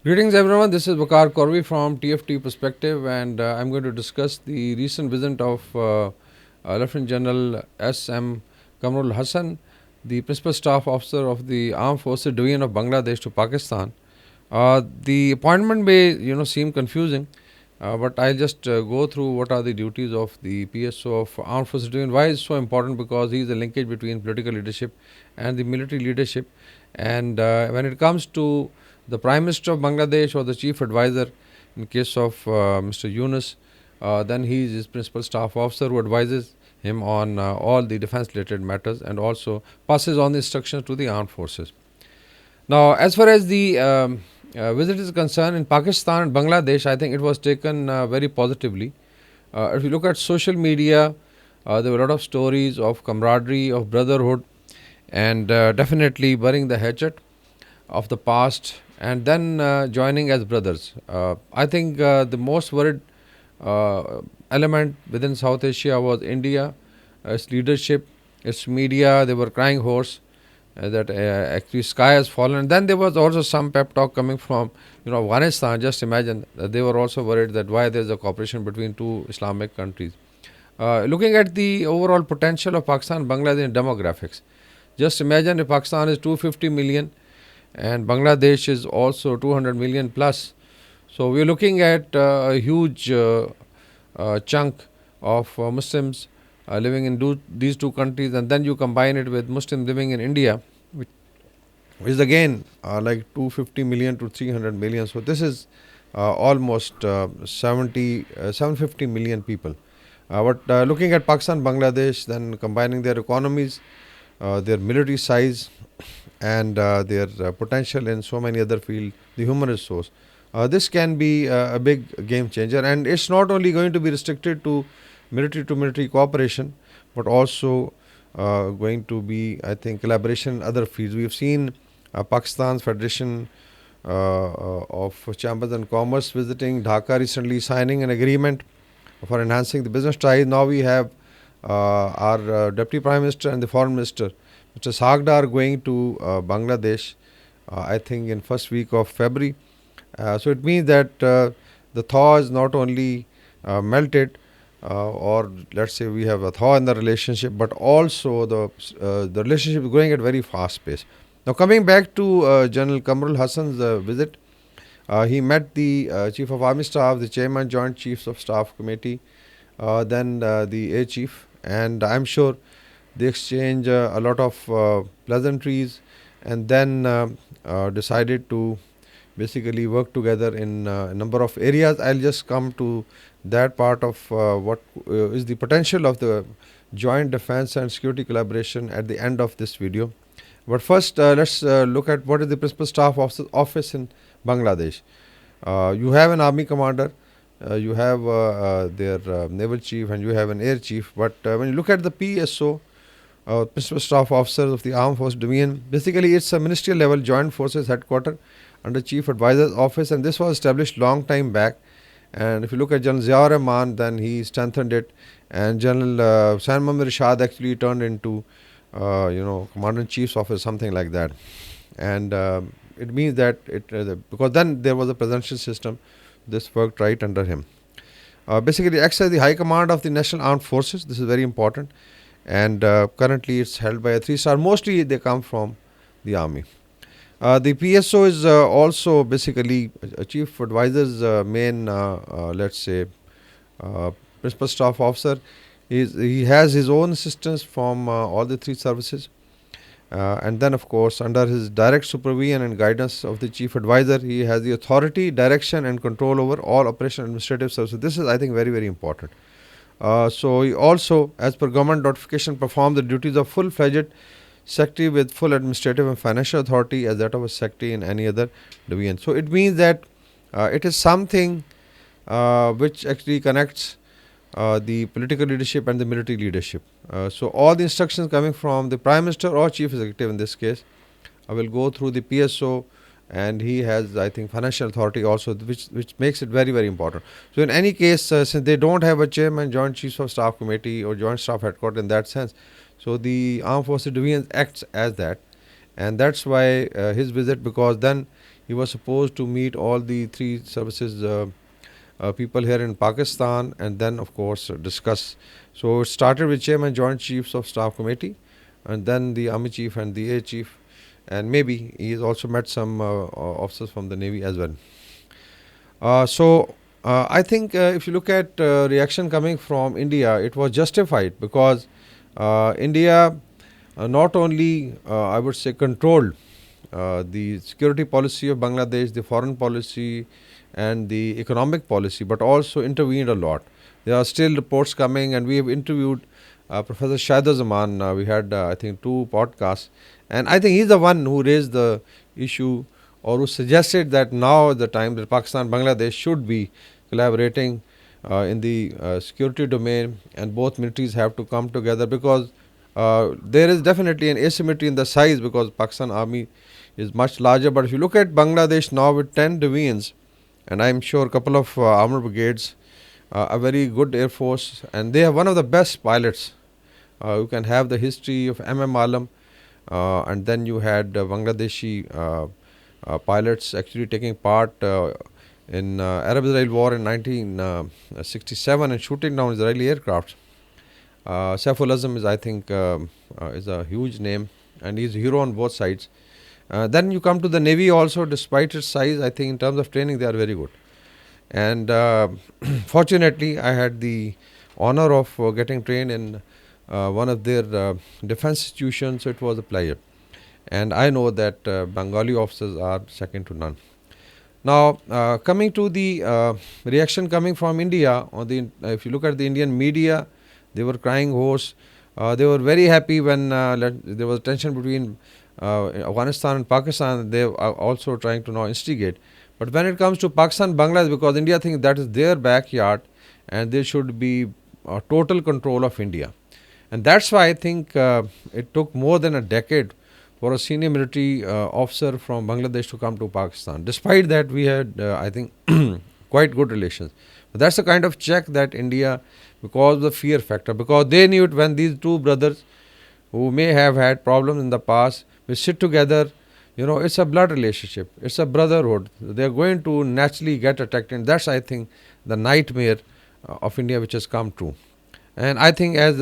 Greetings everyone, this is Bakar Korvi from TFT Perspective, and I'm going to discuss the recent visit of Lieutenant General S.M. Kamrul Hassan, the Principal Staff Officer of the Armed Forces Division of Bangladesh to Pakistan. The appointment may seem confusing, but I'll just go through what are the duties of the PSO of Armed Forces Division. Why is so important? Because he is the linkage between political leadership and the military leadership. And when it comes to the Prime Minister of Bangladesh or the Chief Advisor, in case of Mr. Yunus, then he is his principal staff officer who advises him on all the defense related matters and also passes on the instructions to the armed forces. Now, as far as the visit is concerned in Pakistan and Bangladesh, I think it was taken very positively. If you look at social media, there were a lot of stories of camaraderie, of brotherhood, and definitely burying the hatchet of the past and then joining as brothers. I think the most worried element within South Asia was India, its leadership, its media. They were crying hoarse that actually sky has fallen. And then there was also some pep talk coming from Afghanistan. Just imagine they were also worried that why there is a cooperation between two Islamic countries. Looking at the overall potential of Pakistan and Bangladesh in demographics, just imagine if Pakistan is 250 million and Bangladesh is also 200 million plus. So we're looking at a huge chunk of Muslims living in these two countries, and then you combine it with Muslims living in India, which is again like 250 million to 300 million. So this is almost 750 million people. But looking at Pakistan, Bangladesh, then combining their economies, their military size, and their potential in so many other fields, the human resource. This can be a big game changer, and it's not only going to be restricted to military cooperation, but also going to be, I think, collaboration in other fields. We've seen Pakistan's Federation of Chambers and Commerce visiting Dhaka recently, signing an agreement for enhancing the business ties. Now we have our Deputy Prime Minister and the Foreign Minister, Mr. Sagdar, going to Bangladesh, I think in first week of February. So it means that the thaw is not only melted, or let's say we have a thaw in the relationship, but also the relationship is going at very fast pace. Now coming back to General Kamrul Hassan's visit, he met the Chief of Army Staff, the Chairman Joint Chiefs of Staff Committee, then the Air Chief, and I'm sure they exchange a lot of pleasantries, and then decided to basically work together in a number of areas. I'll just come to that part of what is the potential of the joint defense and security collaboration at the end of this video. But first, let's look at what is the principal staff office in Bangladesh. You have an army commander, you have their naval chief, and you have an air chief. But when you look at the PSO, Principal Staff Officers of the Armed Forces Division, basically it's a ministerial level joint forces headquarters under Chief Advisor's office, and this was established long time back. And if you look at General Ziaur Rahman, then he strengthened it, and General Hussain Mohammad Rashad actually turned into Commander in Chief's office, something like that. And it means that because then there was a presidential system, this worked right under him. Basically acts as the High Command of the National Armed Forces. This is very important, and currently it's held by a 3-star. Mostly they come from the army. The PSO is also basically a chief advisor's main, let's say, principal staff officer. He has his own assistants from all the 3 services, and then of course under his direct supervision and guidance of the chief advisor, he has the authority, direction and control over all operational administrative services. This is, I think, very, very important. So he also, as per government notification, performed the duties of full-fledged secretary with full administrative and financial authority as that of a secretary in any other division. So it means that it is something which actually connects the political leadership and the military leadership. So all the instructions coming from the Prime Minister or Chief Executive in this case, I will go through the PSO, and he has, I think, financial authority also, which makes it very, very important. So in any case, since they don't have a chairman, Joint Chiefs of Staff Committee or Joint Staff Headquarters in that sense, so the Armed Forces Division acts as that, and that's why his visit, because then He was supposed to meet all the three services people here in Pakistan, and then, of course, discuss. So it started with Chairman Joint Chiefs of Staff Committee, and then the Army Chief and the Air Chief, and maybe he has also met some officers from the Navy as well. I think if you look at reaction coming from India, it was justified because India not only, I would say, controlled the security policy of Bangladesh, the foreign policy, and the economic policy, but also intervened a lot. There are still reports coming, and we have interviewed Professor Shahidul Zaman. We had, I think, two podcasts, and I think he's the one who raised the issue or who suggested that now is the time that Pakistan and Bangladesh should be collaborating in the security domain, and both militaries have to come together because there is definitely an asymmetry in the size because Pakistan army is much larger. But if you look at Bangladesh now with 10 divisions, and I'm sure a couple of armor brigades, a very good air force, and they have one of the best pilots. You can have the history of Alam, and then you had Bangladeshi pilots actually taking part in Arab-Israel war in 1967 and shooting down Israeli aircraft. Saiful Azam is, I think, is a huge name, and he's a hero on both sides. Then you come to the Navy also, despite its size, I think in terms of training they are very good. And fortunately, I had the honor of getting trained in one of their defense institutions, so it was a pleasure. And I know that Bengali officers are second to none. Now, coming to the reaction coming from India, on the if you look at the Indian media, they were crying hoarse. They were very happy when there was tension between Afghanistan and Pakistan. They are also trying to now instigate. But when it comes to Pakistan, Bangladesh, because India thinks that is their backyard, and there should be total control of India. And that's why I think it took more than a decade for a senior military officer from Bangladesh to come to Pakistan. Despite that, we had, I think, quite good relations. But that's the kind of check that India, because of the fear factor, because they knew it when these two brothers who may have had problems in the past, we sit together, it's a blood relationship, it's a brotherhood. They're going to naturally get attacked, and that's, I think, the nightmare of India which has come true. And I think, as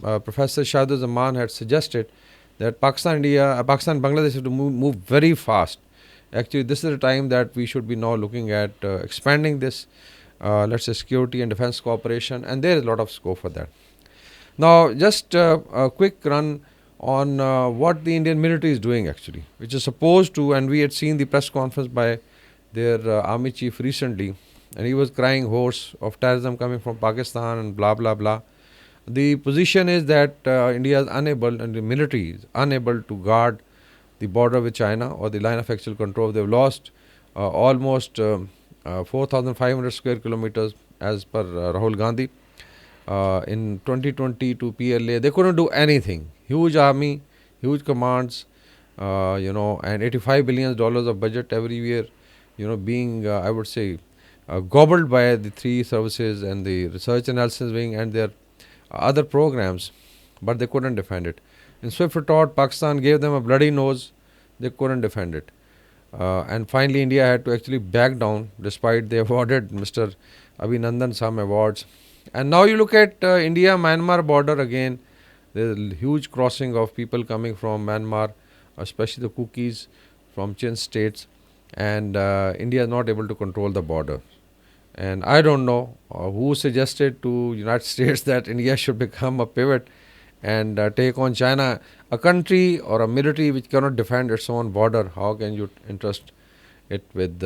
Professor Shahidul Zaman had suggested, that Pakistan and Bangladesh have to move very fast. Actually, this is the time that we should be now looking at expanding this, let's say, security and defense cooperation, and there is a lot of scope for that. Now, just a quick run on what the Indian military is doing actually, which is supposed to, and we had seen the press conference by their army chief recently, and he was crying hoarse of terrorism coming from Pakistan and blah, blah, blah. The position is that India is unable, and the military is unable to guard the border with China or the line of actual control. They've lost almost 4,500 square kilometers as per Rahul Gandhi. In 2020 to PLA, they couldn't do anything. Huge army, huge commands, and $85 billion of budget every year, being, I would say, gobbled by the three services and the research analysis wing and their other programs, but they couldn't defend it. In swift retort, Pakistan gave them a bloody nose. They couldn't defend it. And finally, India had to actually back down, despite they awarded Mr. Abhinandan some awards. And now you look at India-Myanmar border again. There's a huge crossing of people coming from Myanmar, especially the Kukis from Chin states. And India is not able to control the border. And I don't know who suggested to United States that India should become a pivot and take on China, a country or a military which cannot defend its own border. How can you entrust it with,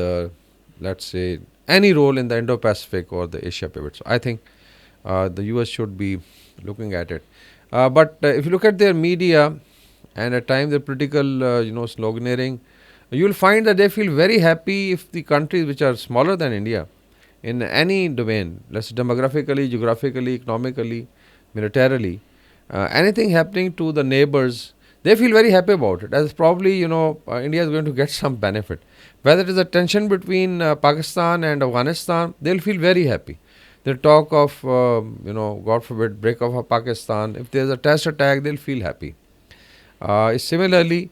let's say, any role in the Indo-Pacific or the Asia pivot? So I think the US should be looking at it. But if you look at their media and at times their political, sloganeering, you will find that they feel very happy if the countries which are smaller than India in any domain, let's say demographically, geographically, economically, militarily, anything happening to the neighbors, they feel very happy about it. As probably, India is going to get some benefit. Whether it is a tension between Pakistan and Afghanistan, they'll feel very happy. They'll talk of, God forbid, break off of Pakistan. If there's a terrorist attack, they'll feel happy. Similarly,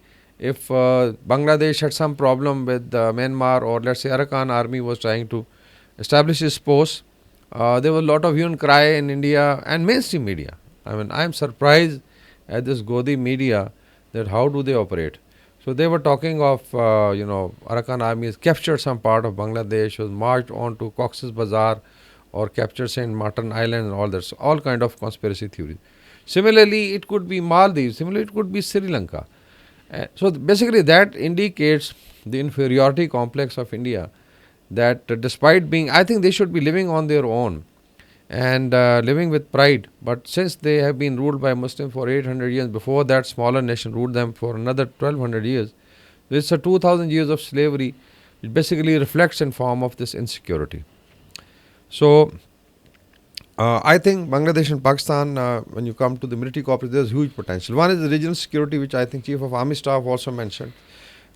if Bangladesh had some problem with Myanmar, or let's say Arakan army was trying to establish its post, there was a lot of hue and cry in India and mainstream media. I mean, I am surprised at this Godi media, that how do they operate. So they were talking of, Arakan army has captured some part of Bangladesh, was marched on to Cox's Bazar, or captured Saint Martin Island, and all that. So all kind of conspiracy theories. Similarly, it could be Maldives. Similarly, it could be Sri Lanka. Basically, that indicates the inferiority complex of India. That despite being, I think they should be living on their own and living with pride. But since they have been ruled by Muslims for 800 years, before that smaller nation ruled them for another 1200 years, it's a 2000 years of slavery. It basically reflects in form of this insecurity. So I think Bangladesh and Pakistan, when you come to the military cooperation, there's huge potential. One is the regional security, which I think Chief of Army Staff also mentioned,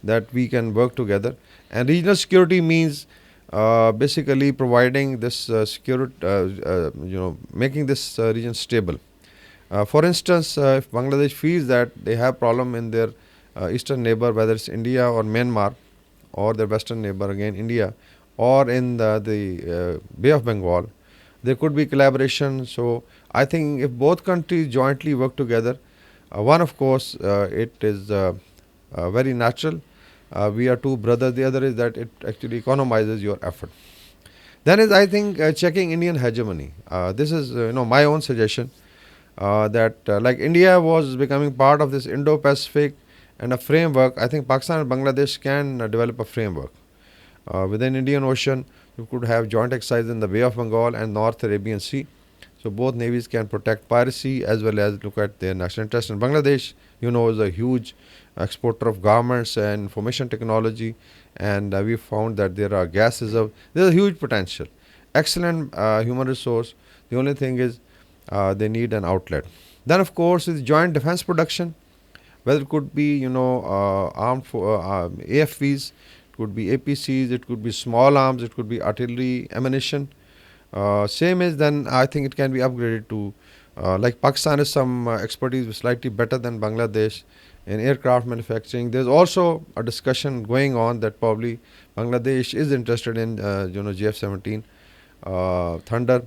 that we can work together. And regional security means basically providing this security, making this region stable. For instance, if Bangladesh feels that they have problem in their eastern neighbor, whether it's India or Myanmar, or their western neighbor again India, or in the Bay of Bengal, there could be collaboration. So I think if both countries jointly work together, one of course it is very natural. We are two brothers. The other is that it actually economizes your effort. Then is, I think, checking Indian hegemony. This is my own suggestion, that like India was becoming part of this Indo-Pacific and a framework. I think Pakistan and Bangladesh can develop a framework within Indian Ocean. You could have joint exercise in the Bay of Bengal and North Arabian Sea. So both navies can protect piracy as well as look at their national interest. And Bangladesh, is a huge exporter of garments and information technology, and we found that there are gas reserves. There's a huge potential. Excellent human resource. The only thing is they need an outlet. Then, of course, is joint defense production, whether it could be armed for AFVs, it could be APCs, it could be small arms, it could be artillery, ammunition. Same is, then I think it can be upgraded to like Pakistan has some expertise slightly better than Bangladesh in aircraft manufacturing. There's also a discussion going on that probably Bangladesh is interested in GF-17 Thunder,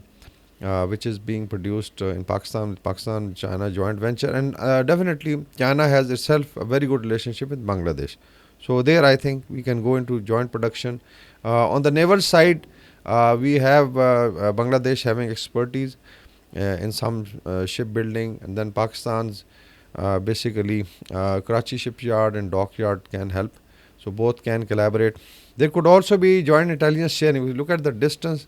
which is being produced in Pakistan China joint venture, and definitely China has itself a very good relationship with Bangladesh. So there I think we can go into joint production. On the naval side, we have Bangladesh having expertise in some shipbuilding, and then Pakistan's basically Karachi shipyard and dockyard can help. So both can collaborate. There could also be joint intelligence sharing. If you look at the distance,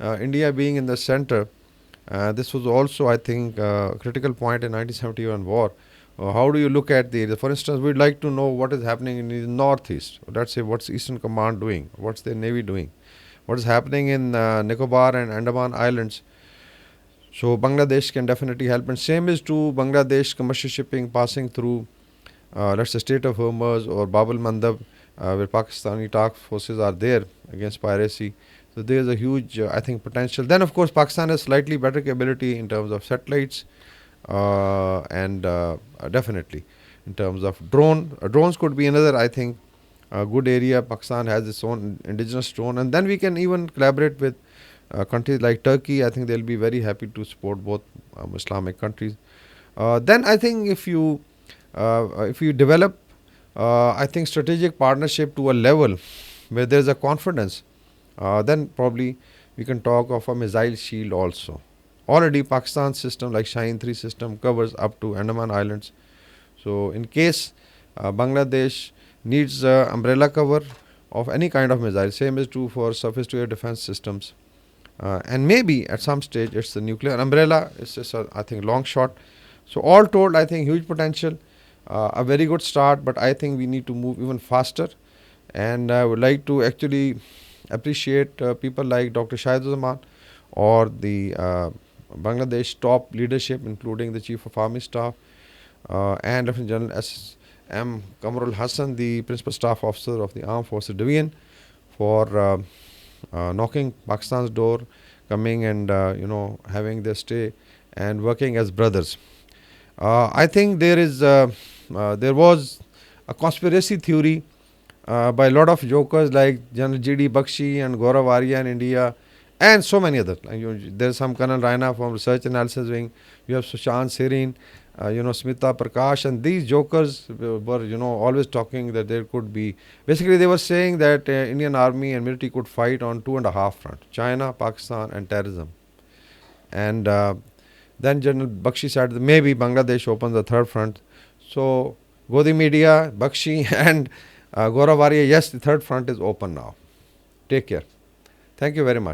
India being in the center, this was also, I think, a critical point in 1971 war. How do you look at for instance, we'd like to know what is happening in the northeast. Let's say, what's Eastern Command doing? What's their Navy doing? What is happening in Nicobar and Andaman Islands? So Bangladesh can definitely help. And same is to Bangladesh commercial shipping passing through, let's say, Strait of Hormuz or Bab el Mandab, where Pakistani task forces are there against piracy. So there is a huge, I think, potential. Then, of course, Pakistan has slightly better capability in terms of satellites, and definitely in terms of drones could be another, I think, a good area. Pakistan has its own indigenous drone, and then we can even collaborate with countries like Turkey. I think they'll be very happy to support both Islamic countries. Then I think if you develop, I think, strategic partnership to a level where there's a confidence, then probably we can talk of a missile shield also. Already Pakistan's system like Shaheen 3 system covers up to Andaman Islands. So in case Bangladesh needs umbrella cover of any kind of missile, same is true for surface to air defense systems. And maybe at some stage it's the nuclear umbrella. It's just I think long shot. So all told, I think huge potential, a very good start, but I think we need to move even faster. And I would like to actually appreciate people like Dr. Shahid Zaman, or the Bangladesh top leadership, including the Chief of Army Staff and Lieutenant General S.M. Kamrul Hassan, the Principal Staff Officer of the Armed Forces Division, for knocking Pakistan's door, coming and having their stay and working as brothers. I think there was a conspiracy theory by a lot of jokers like General G.D. Bakshi and Gaurav Arya in India, and so many others. There's some Colonel Raina from Research Analysis Wing. You have Sushant Sirin, Smita Prakash, and these jokers were, always talking that there could be. Basically, they were saying that Indian army and military could fight on two and a half fronts: China, Pakistan, and terrorism. And then General Bakshi said that maybe Bangladesh opens the third front. So Godi Media, Bakshi, and Gaurav Arya, yes, the third front is open now. Take care. Thank you very much.